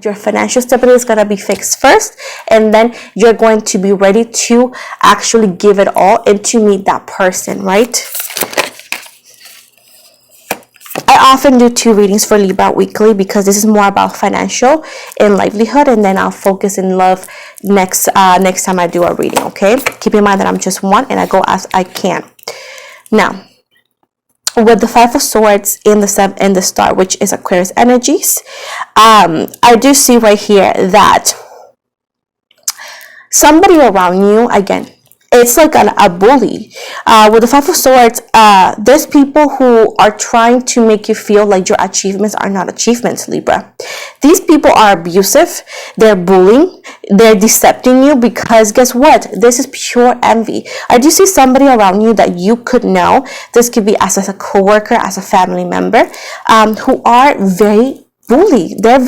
Your financial stability is going to be fixed first, and then you're going to be ready to actually give it all and to meet that person, right? I often do 2 readings for Libra weekly because this is more about financial and livelihood, and then I'll focus in love next time I do a reading, okay? Keep in mind that I'm just one and I go as I can. Now, with the 5 of Swords in the Star, which is Aquarius energies, I do see right here that somebody around you, again, it's like a bully. With the 5 of Swords, there's people who are trying to make you feel like your achievements are not achievements, Libra. These people are abusive, they're bullying, they're decepting you, because guess what? This is pure envy. I do see somebody around you that you could know. This could be as a coworker, as a family member, who are very bully. They're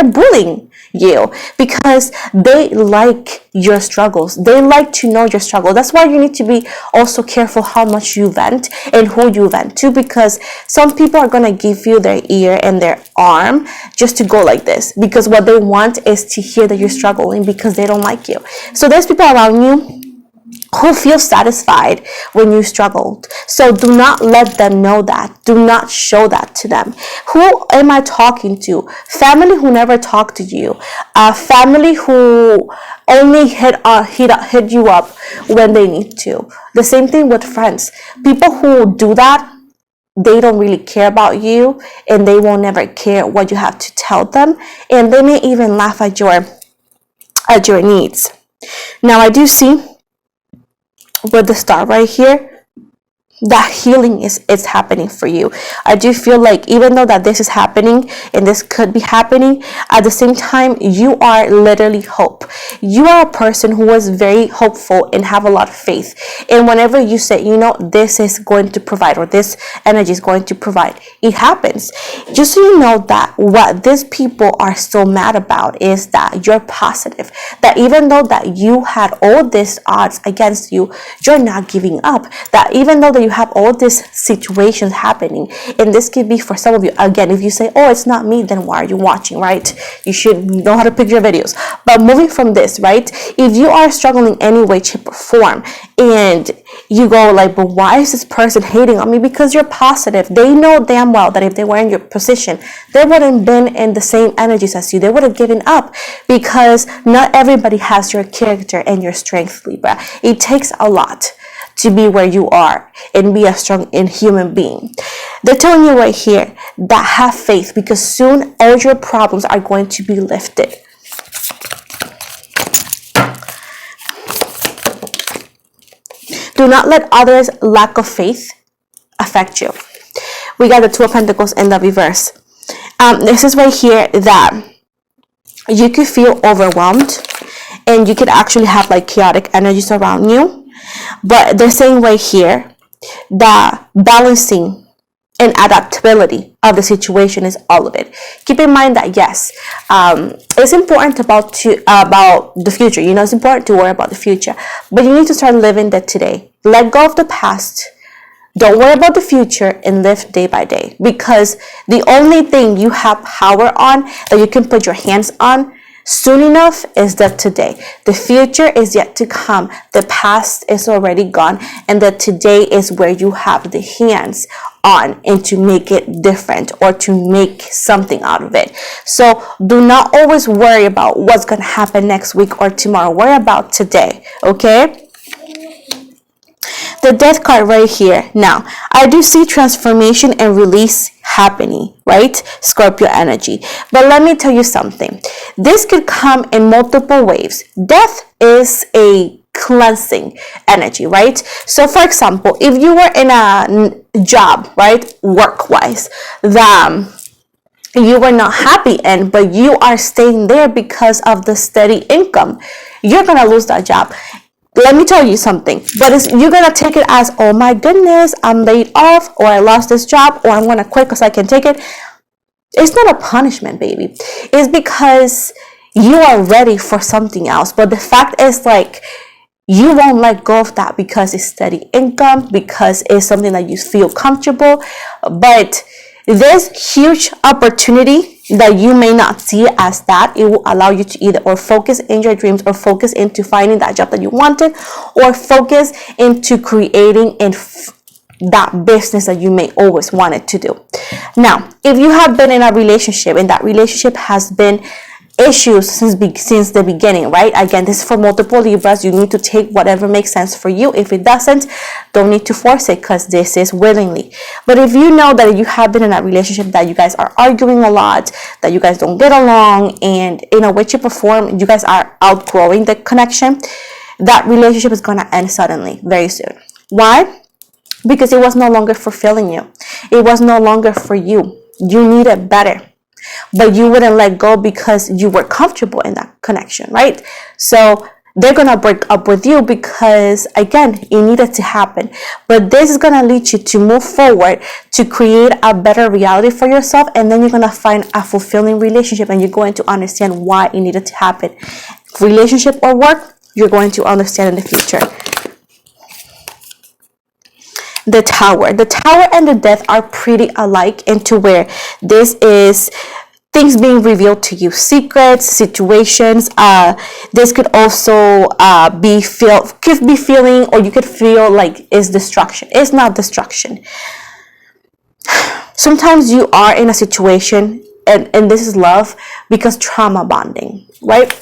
bullying you because they like your struggles. They like to know your struggle. That's why you need to be also careful how much you vent and who you vent to, because some people are going to give you their ear and their arm just to go like this, because what they want is to hear that you're struggling because they don't like you. So there's people around you who feel satisfied when you struggled. So do not let them know that. Do not show that to them. Who am I talking to? Family who never talk to you. Family who only hit you up when they need to. The same thing with friends. People who do that, they don't really care about you, and they won't never care what you have to tell them, and they may even laugh at your needs. Now I do see with the Star right here that healing is happening for you. I do feel like even though that this is happening and this could be happening, at the same time you are literally hope. You are a person who is very hopeful and have a lot of faith, and whenever you say, you know, this is going to provide, or this energy is going to provide, it happens. Just so you know that what these people are so mad about is that you're positive, that even though that you had all these odds against you, you're not giving up, that even though that you have all these situations happening, and this could be for some of you, again, if you say, oh, it's not me, then why are you watching, right? You should know how to pick your videos. But moving from this, right, if you are struggling any way, shape, or form, and you go like, but why is this person hating on me? Because you're positive. They know damn well that if they were in your position, they wouldn't been in the same energies as you. They would have given up, because not everybody has your character and your strength, Libra. It takes a lot to be where you are and be a strong human being. They're telling you right here that have faith, because soon all your problems are going to be lifted. Do not let others' lack of faith affect you. We got the 2 of Pentacles in the reverse. This is right here that you could feel overwhelmed, and you could actually have like chaotic energies around you. But they're saying right here that balancing and adaptability of the situation is all of it. Keep in mind that yes, it's important about the future. You know, it's important to worry about the future, but you need to start living the today. Let go of the past. Don't worry about the future and live day by day, because the only thing you have power on, that you can put your hands on soon enough, is that today. The future is yet to come. The past is already gone, and that today is where you have the hands on and to make it different or to make something out of it. So do not always worry about what's going to happen next week or tomorrow. Worry about today, okay? The Death card right here. Now, I do see transformation and release happening, right? Scorpio energy. But let me tell you something. This could come in multiple waves. Death is a cleansing energy, right? So for example, if you were in a job, right, work-wise, you were not happy in, but you are staying there because of the steady income, you're going to lose that job. Let me tell you something, but you're going to take it as, oh my goodness, I'm laid off, or I lost this job, or I'm going to quit because I can take it. It's not a punishment, baby. It's because you are ready for something else. But the fact is, like, you won't let go of that because it's steady income, because it's something that you feel comfortable. But this huge opportunity that you may not see it as that. It will allow you to either or focus in your dreams, or focus into finding that job that you wanted, or focus into creating that business that you may always wanted to do. Now, if you have been in a relationship and that relationship has been issues since the beginning, right? Again, this is for multiple Libras. You need to take whatever makes sense for you. If it doesn't, don't need to force it, because this is willingly. But if you know that you have been in a relationship that you guys are arguing a lot, that you guys don't get along, and in a way, shape, or form, you guys are outgrowing the connection, that relationship is going to end suddenly, very soon. Why? Because it was no longer fulfilling you. It was no longer for you. You needed better. But you wouldn't let go because you were comfortable in that connection, right? So they're going to break up with you because, again, it needed to happen. But this is going to lead you to move forward, to create a better reality for yourself. And then you're going to find a fulfilling relationship, and you're going to understand why it needed to happen. Relationship or work, you're going to understand in the future. The Tower. The Tower and the Death are pretty alike, into where this is things being revealed to you, secrets, situations. This could also could be feeling, or you could feel like it's destruction. It's not destruction. Sometimes you are in a situation, and this is love, because trauma bonding, right?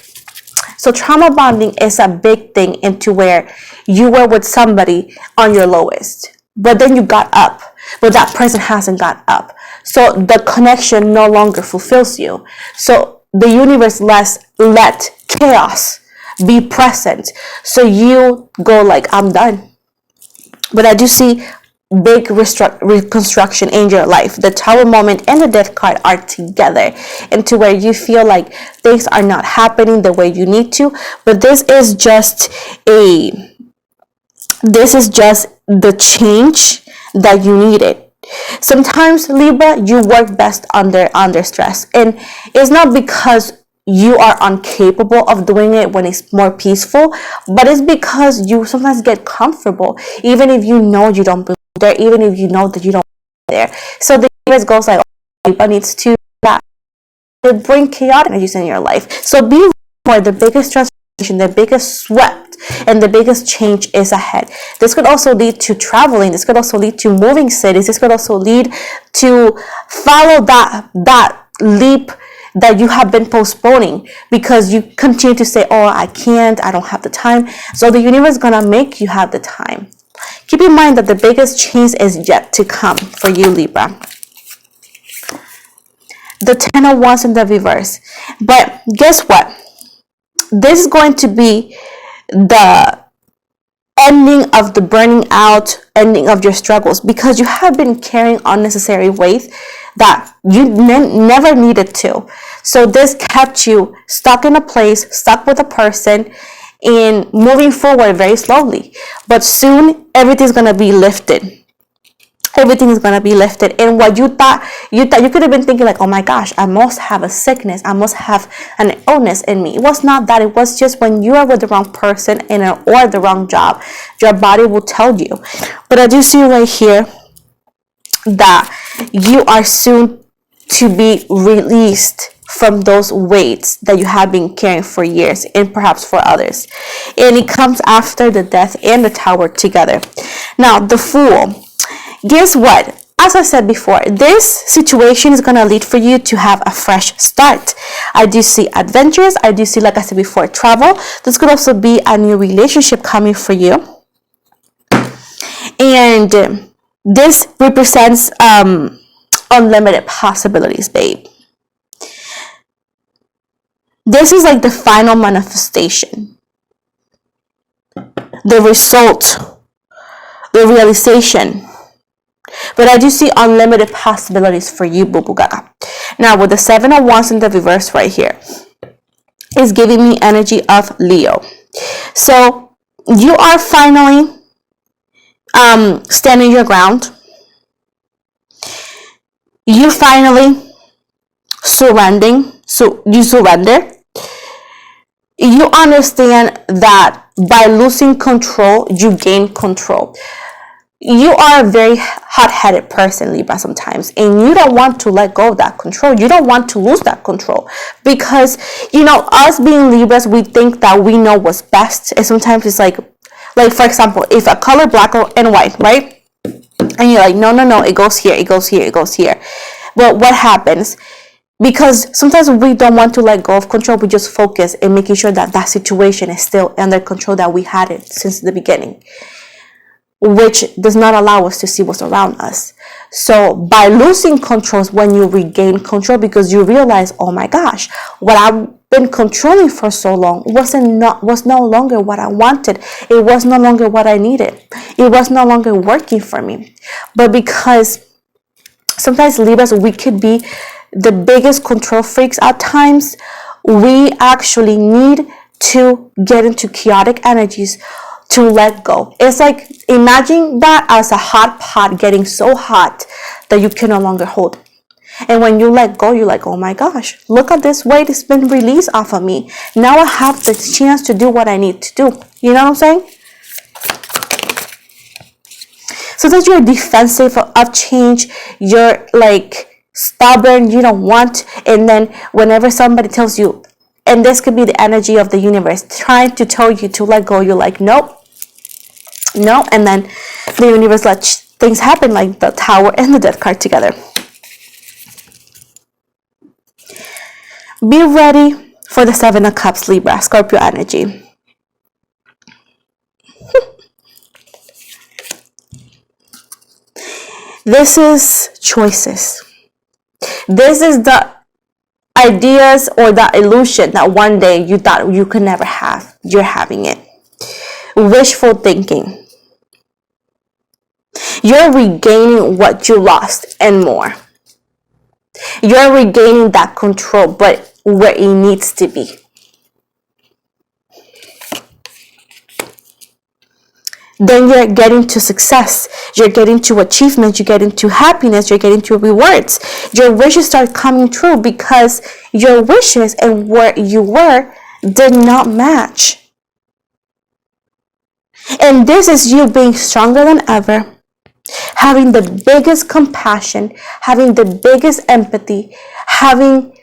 So trauma bonding is a big thing, into where you were with somebody on your lowest, but then you got up, but that person hasn't got up. So the connection no longer fulfills you. So the universe let chaos be present. So you go like, I'm done. But I do see big reconstruction in your life. The Tower moment and the Death card are together, into where you feel like things are not happening the way you need to. But this is just the change that you needed. Sometimes, Libra, you work best under stress, and it's not because you are incapable of doing it when it's more peaceful, but it's because you sometimes get comfortable, even if you know you don't belong there, even if you know that you don't belong there. So the universe goes like, oh, Libra needs to that. They bring chaotic energies in your life. So be for the biggest transformation, the biggest swept, and the biggest change is ahead. This could also lead to traveling. This could also lead to moving cities. This could also lead to follow that leap that you have been postponing, because you continue to say, oh, I can't, I don't have the time. So the universe is going to make you have the time. Keep in mind that the biggest change is yet to come for you, Libra. The Ten of Wands in the reverse. But guess what? This is going to be the ending of the burning out, ending of your struggles, because you have been carrying unnecessary weight that you never needed to. So this kept you stuck in a place, stuck with a person, and moving forward very slowly. But soon, everything's going to be lifted. Everything is going to be lifted. And what you thought you could have been thinking like, oh my gosh, I must have a sickness, I must have an illness in me. It was not that. It was just when you are with the wrong person or the wrong job, your body will tell you. But I do see right here that you are soon to be released from those weights that you have been carrying for years, and perhaps for others. And it comes after the Death and the Tower together. Now, the Fool. Guess what? As I said before, this situation is going to lead for you to have a fresh start. I do see adventures. I do see, like I said before, travel. This could also be a new relationship coming for you. And this represents unlimited possibilities, babe. This is like the final manifestation. The result. The realization. But I do see unlimited possibilities for you, Boo Boo Gaga. Now, with the Seven of Wands in the reverse right here, is giving me energy of Leo. So, you are finally standing your ground. You finally surrendering. So, you surrender. You understand that by losing control, you gain control. You are a very hot-headed person, Libra, sometimes, and you don't want to let go of that control. You don't want to lose that control because, us being Libras, we think that we know what's best, and sometimes it's like for example, if a color black and white, right? And you're like, no, it goes here, it goes here, it goes here. Well, what happens? Because sometimes we don't want to let go of control, we just focus in making sure that that situation is still under control, that we had it since the beginning, which does not allow us to see what's around us. So by losing control is when you regain control, because you realize, oh my gosh, what I've been controlling for so long was no longer what I wanted. It was no longer what I needed. It was no longer working for me. But because sometimes Libras, we could be the biggest control freaks at times, we actually need to get into chaotic energies to let go. It's like, imagine that as a hot pot getting so hot that you can no longer hold it. And when you let go, you're like, oh my gosh, look at this weight, it's been released off of me. Now I have the chance to do what I need to do. You know what I'm saying? Sometimes you're defensive of change. You're like stubborn. You don't want. And then whenever somebody tells you, and this could be the energy of the universe trying to tell you to let go, you're like, nope. No. And then the universe lets things happen, like the Tower and the Death card together. Be ready for the Seven of Cups, Libra, Scorpio energy. This is choices. This is the ideas or the illusion that one day you thought you could never have. You're having it. Wishful thinking. You're regaining what you lost and more. You're regaining that control, but where it needs to be. Then you're getting to success, you're getting to achievements, you're getting to happiness, you're getting to rewards. Your wishes start coming true because your wishes and where you were did not match. And this is you being stronger than ever, having the biggest compassion, having the biggest empathy, having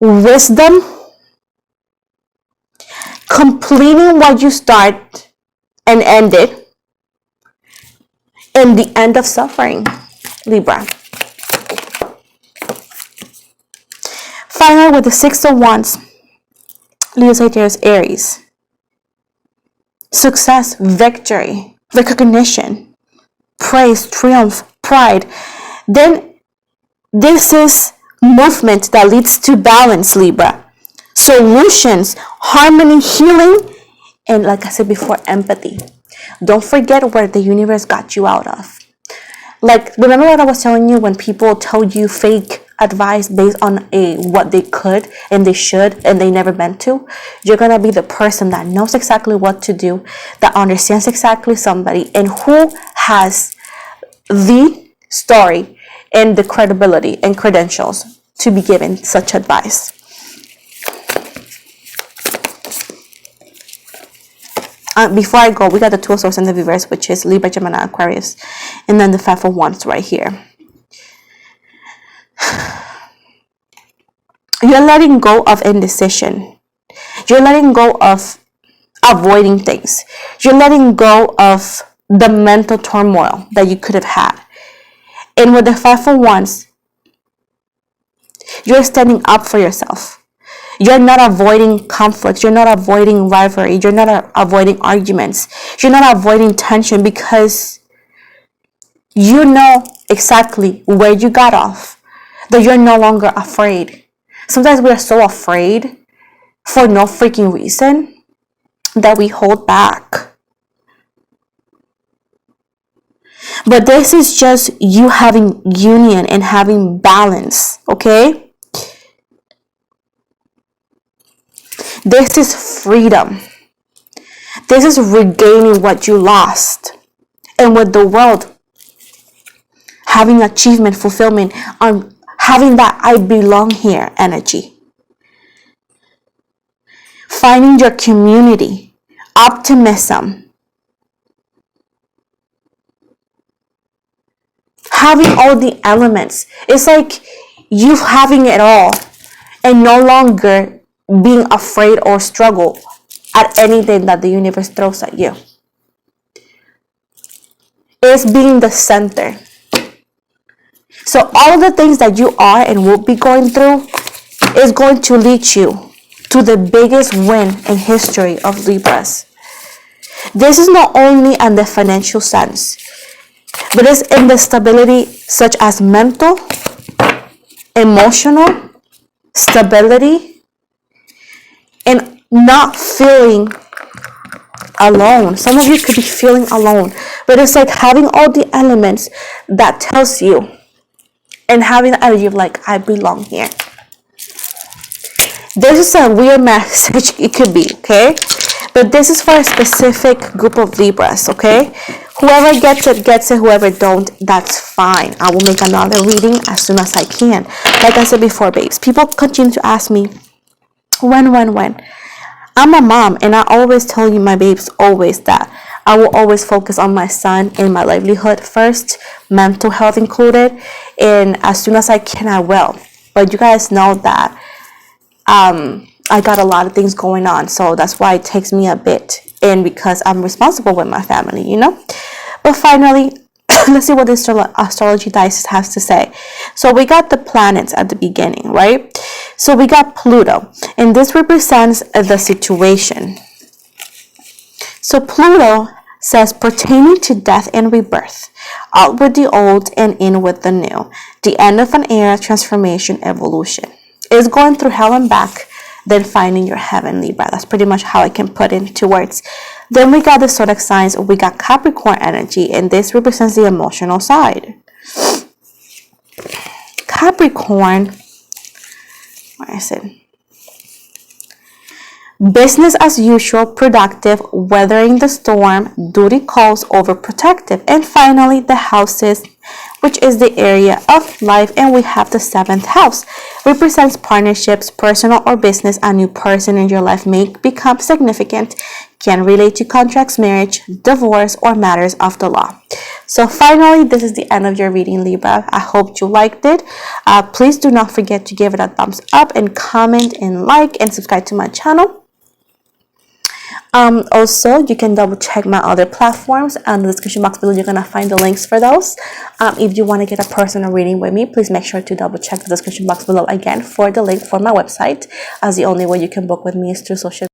wisdom, completing what you start and ended. And the end of suffering, Libra. Finally, with the Six of Wands, Leo, Sagittarius, Aries. Success, victory, recognition, praise, triumph, pride. Then this is movement that leads to balance, Libra. Solutions, harmony, healing, and like I said before, empathy. Don't forget where the universe got you out of. Like, remember what I was telling you when people tell you fake advice based on what they could and they should and they never meant to? You're gonna be the person that knows exactly what to do, that understands exactly somebody, and who has the story and the credibility and credentials to be given such advice. Before I go, we got the Two of Swords in the reverse, which is Libra, Gemini, Aquarius, and then the Five of Wands right here. You're letting go of indecision. You're letting go of avoiding things. You're letting go of the mental turmoil that you could have had. And with the Five of Wands, you're standing up for yourself. You're not avoiding conflicts. You're not avoiding rivalry. You're not avoiding arguments. You're not avoiding tension because you know exactly where you got off, that you're no longer afraid. Sometimes we are so afraid for no freaking reason that we hold back. But this is just you having union and having balance, okay? This is freedom. This is regaining what you lost. And with the world, having achievement, fulfillment, having that I belong here energy. Finding your community, optimism. having all the elements. It's like you having it all and no longer being afraid or struggle at anything that the universe throws at you. It's being the center. So all the things that you are and will be going through is going to lead you to the biggest win in history of Libras. This is not only in the financial sense, but it's in the stability such as mental, emotional stability, and not feeling alone. Some of you could be feeling alone, but it's like having all the elements that tells you and having the energy of like, I belong here. This is a weird message it could be, okay? But this is for a specific group of Libras, okay? Whoever gets it. Whoever don't, that's fine. I will make another reading as soon as I can. Like I said before, babes, people continue to ask me, when? I'm a mom, and I always tell you, my babes, always that I will always focus on my son and my livelihood first, mental health included, and as soon as I can, I will. But you guys know that I got a lot of things going on, so that's why it takes me a bit, and because I'm responsible with my family, you know. But finally, let's see what the astrology dice has to say. So we got the planets at the beginning, right? So we got Pluto, and this represents the situation. So Pluto says pertaining to death and rebirth, out with the old and in with the new, the end of an era, transformation, evolution. It's going through hell and back, then finding your heaven, Libra. That's pretty much how I can put it into words. Then we got the zodiac signs. We got Capricorn energy, and this represents the emotional side. Capricorn, where is it? Business as usual, productive, weathering the storm, duty calls, overprotective. And finally, the houses, which is the area of life, and we have the 7th house. Represents partnerships, personal or business. A new person in your life may become significant, can relate to contracts, marriage, divorce, or matters of the law. So finally, this is the end of your reading, Libra. I hope you liked it. Please do not forget to give it a thumbs up and comment and like and subscribe to my channel. Also, you can double check my other platforms in the description box below. You're gonna find the links for those. If you want to get a personal reading with me, please make sure to double check the description box below again for the link for my website, as the only way you can book with me is through social